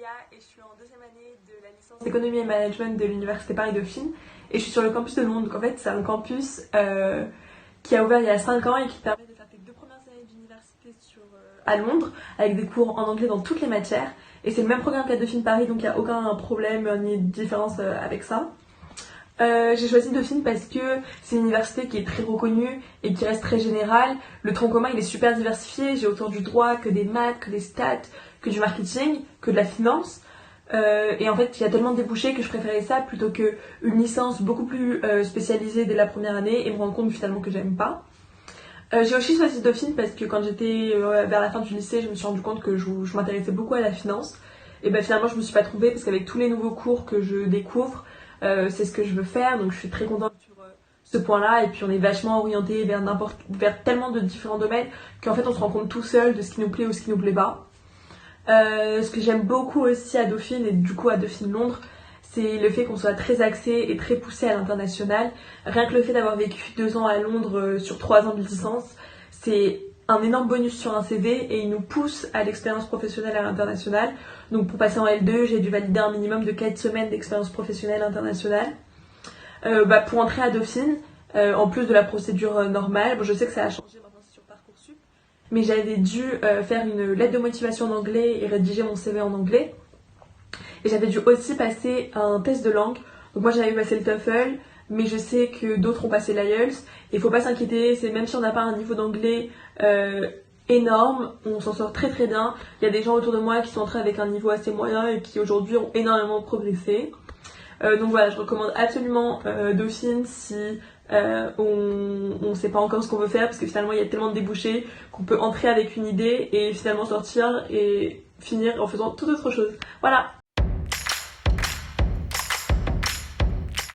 Léa et je suis en deuxième année de la licence d'économie et management de l'université Paris-Dauphine et je suis sur le campus de Londres. Donc en fait c'est un campus qui a ouvert il y a 5 ans et qui permet de faire tes 2 premières années d'université à Londres avec des cours en anglais dans toutes les matières et c'est le même programme qu'à Dauphine Paris donc il n'y a aucun problème ni différence avec ça. J'ai choisi Dauphine parce que c'est une université qui est très reconnue et qui reste très générale. Le tronc commun il est super diversifié, j'ai autant du droit que des maths, que des stats, que du marketing, que de la finance. Et en fait il y a tellement de débouchés que je préférais ça plutôt qu'une licence beaucoup plus spécialisée dès la première année et me rendre compte finalement que j'aime pas. J'ai aussi choisi Dauphine parce que quand j'étais vers la fin du lycée je me suis rendu compte que je m'intéressais beaucoup à la finance. Et ben finalement je me suis pas trompée parce qu'avec tous les nouveaux cours que je découvre, c'est ce que je veux faire, donc je suis très contente sur ce point-là. Et puis on est vachement orienté vers tellement de différents domaines qu'en fait on se rend compte tout seul de ce qui nous plaît ou ce qui nous plaît pas. Ce que j'aime beaucoup aussi à Dauphine et du coup à Dauphine Londres, c'est le fait qu'on soit très axé et très poussé à l'international. Rien que le fait d'avoir vécu 2 ans à Londres sur 3 ans de licence, c'est un énorme bonus sur un CV et il nous pousse à l'expérience professionnelle à l'international. Donc pour passer en L2, j'ai dû valider un minimum de 4 semaines d'expérience professionnelle internationale. Pour entrer à Dauphine, en plus de la procédure normale, bon, je sais que ça a changé maintenant c'est sur Parcoursup, mais j'avais dû faire une lettre de motivation en anglais et rédiger mon CV en anglais. Et j'avais dû aussi passer un test de langue. Donc moi j'avais passé le TOEFL, mais je sais que d'autres ont passé l'IELTS. Et il faut pas s'inquiéter, c'est même si on n'a pas un niveau d'anglais énorme, on s'en sort très très bien. Il y a des gens autour de moi qui sont entrés avec un niveau assez moyen et qui aujourd'hui ont énormément progressé. Donc voilà, je recommande absolument Dauphine si on sait pas encore ce qu'on veut faire parce que finalement il y a tellement de débouchés qu'on peut entrer avec une idée et finalement sortir et finir en faisant toute autre chose. Voilà.